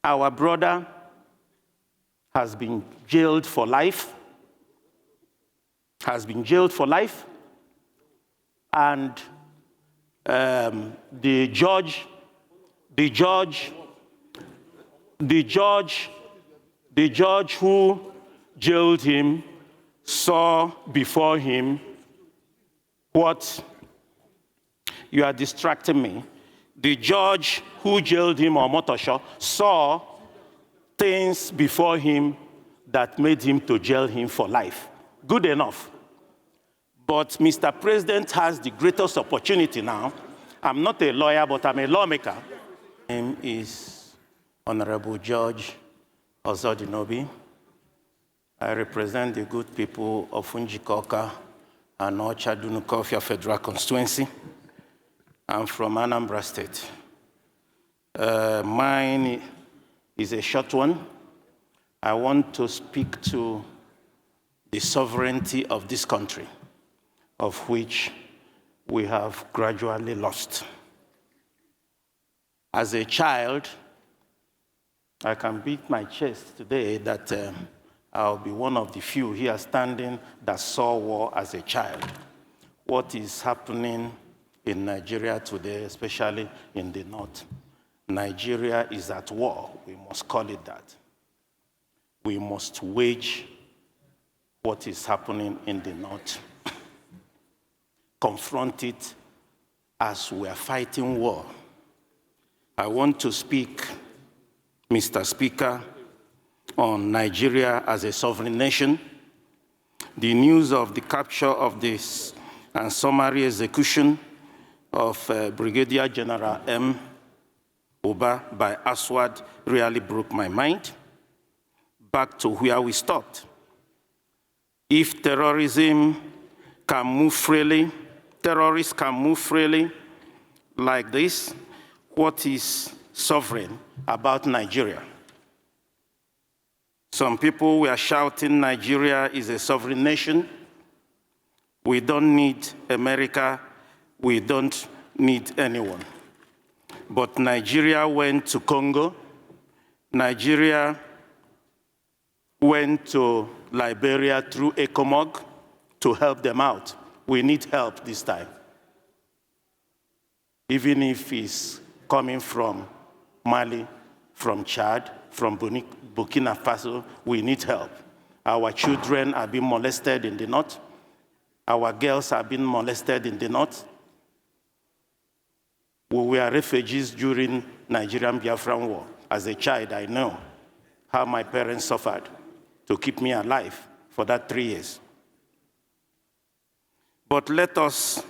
Our brother has been jailed for life, and the judge who jailed him saw before him what you are distracting me. The judge who jailed him, or Motosho, saw things before him that made him to jail him for life. Good enough. But Mr. President has the greatest opportunity now. I'm not a lawyer, but I'm a lawmaker. My name is Honorable Judge Ozodinobi. I represent the good people of Unjikoka and Ochadunukofia Federal Constituency. I'm from Anambra State. Mine is a short one. I want to speak to the sovereignty of this country, of which we have gradually lost. As a child, I can beat my chest today that I'll be one of the few here standing that saw war as a child. What is happening in Nigeria today, especially in the north? Nigeria is at war. We must call it that. We must wage what is happening in the north. Confront it as we are fighting war. I want to speak, Mr. Speaker, on Nigeria as a sovereign nation. The news of the capture of this and summary execution of Brigadier General M. Uba by Aswad really broke my mind. Back to where we stopped. If terrorism can move freely, terrorists can move freely like this, what is sovereign about Nigeria? Some people were shouting Nigeria is a sovereign nation. We don't need America. We don't need anyone. But Nigeria went to Congo. Nigeria went to Liberia through ECOMOG to help them out. We need help this time. Even if it's coming from Mali, from Chad, from Burkina Faso, we need help. Our children are being molested in the north. Our girls are being molested in the north. We were refugees during Nigerian Biafran War. As a child, I know how my parents suffered to keep me alive for that 3 years. But let us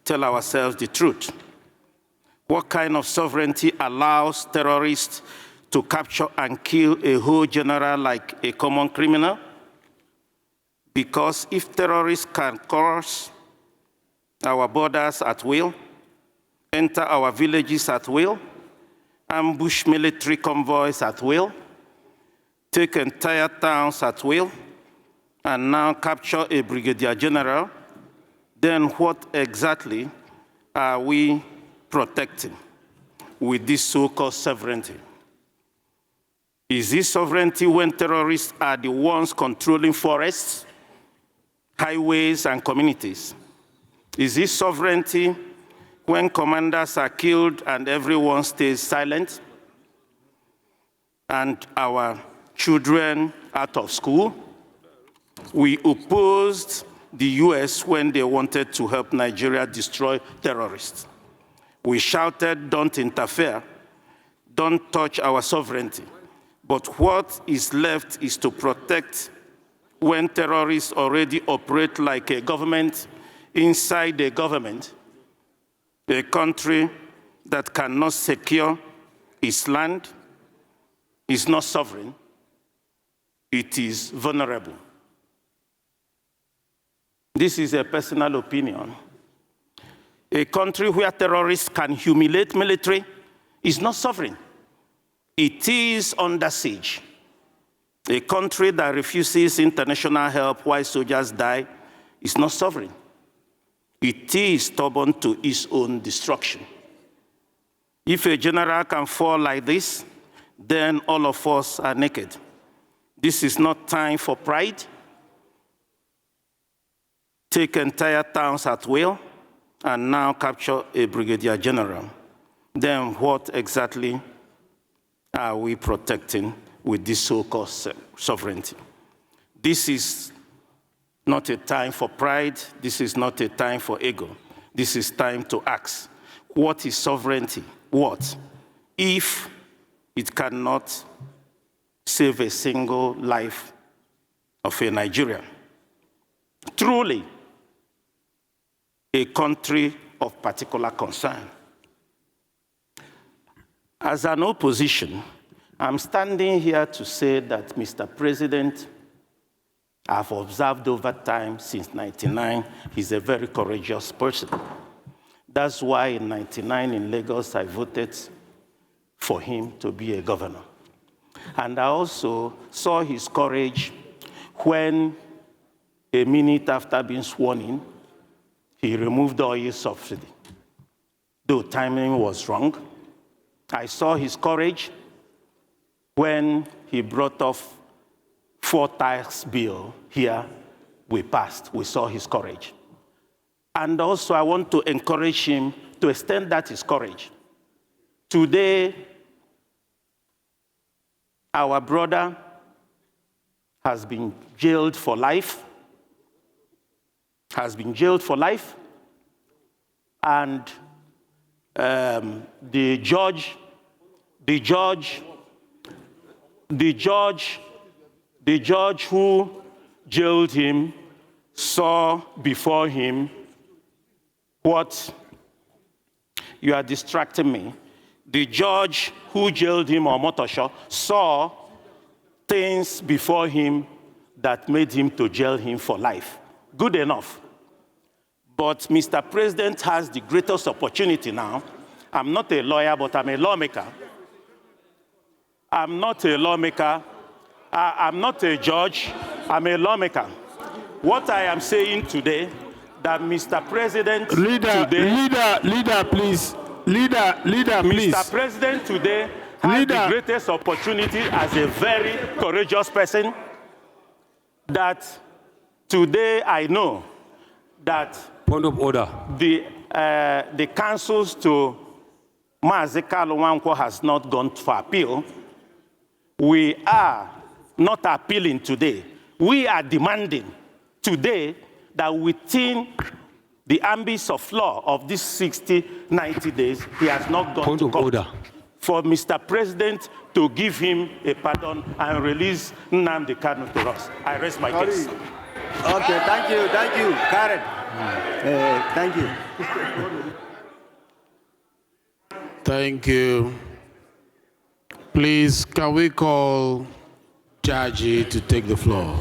tell ourselves the truth. What kind of sovereignty allows terrorists to capture and kill a whole general like a common criminal? Because if terrorists can cross our borders at will, enter our villages at will, ambush military convoys at will, take entire towns at will, and now capture a brigadier general, then what exactly are we protecting with this so-called sovereignty? Is this sovereignty when terrorists are the ones controlling forests, highways, and communities? Is this sovereignty when commanders are killed and everyone stays silent, and our children out of school? We opposed the US when they wanted to help Nigeria destroy terrorists. We shouted, don't interfere, don't touch our sovereignty. But what is left is to protect when terrorists already operate like a government inside a government, a country that cannot secure its land is not sovereign, it is vulnerable. This is a personal opinion. A country where terrorists can humiliate military is not sovereign. It is under siege. A country that refuses international help while soldiers die is not sovereign. It is stubborn to its own destruction. If a general can fall like this, then all of us are naked. This is not time for pride. Take entire towns at will and now capture a brigadier general. Then what exactly are we protecting with this so-called sovereignty? This is not a time for pride. This is not a time for ego. This is time to ask, what is sovereignty? What? If it cannot save a single life of a Nigerian. Truly, a country of particular concern. As an opposition, I'm standing here to say that, Mr. President, I've observed over time since 99, he's a very courageous person. That's why in 99 in Lagos, I voted for him to be a governor. And I also saw his courage when, a minute after being sworn in, he removed the oil subsidy. Though timing was wrong, I saw his courage when he brought off 4 tax bill here, we passed. We saw his courage. And also I want to encourage him to extend that his courage. Today, our brother has been jailed for life, and the judge who jailed him saw before him what you are distracting me. The judge who jailed him on Motosho saw things before him that made him to jail him for life. Good enough. But Mr. President has the greatest opportunity now. I'm not a lawyer, but I'm a lawmaker. I'm not a lawmaker. I'm not a judge. I'm a lawmaker. What I am saying today, that Mr. President Leader, please. Mr. President today has the greatest opportunity as a very courageous person, that today I know that point of order. The counsels to Mazi Kalu Nwankwo has not gone for appeal. We are not appealing today. We are demanding today that within the ambits of law of these 60, 90 days, he has not gone point to of court. Order. For Mr. President to give him a pardon and release Nnamdi Kanu to us. I rest my case. Okay, thank you, Karen. Thank you. Thank you. Please, can we call Jaji to take the floor?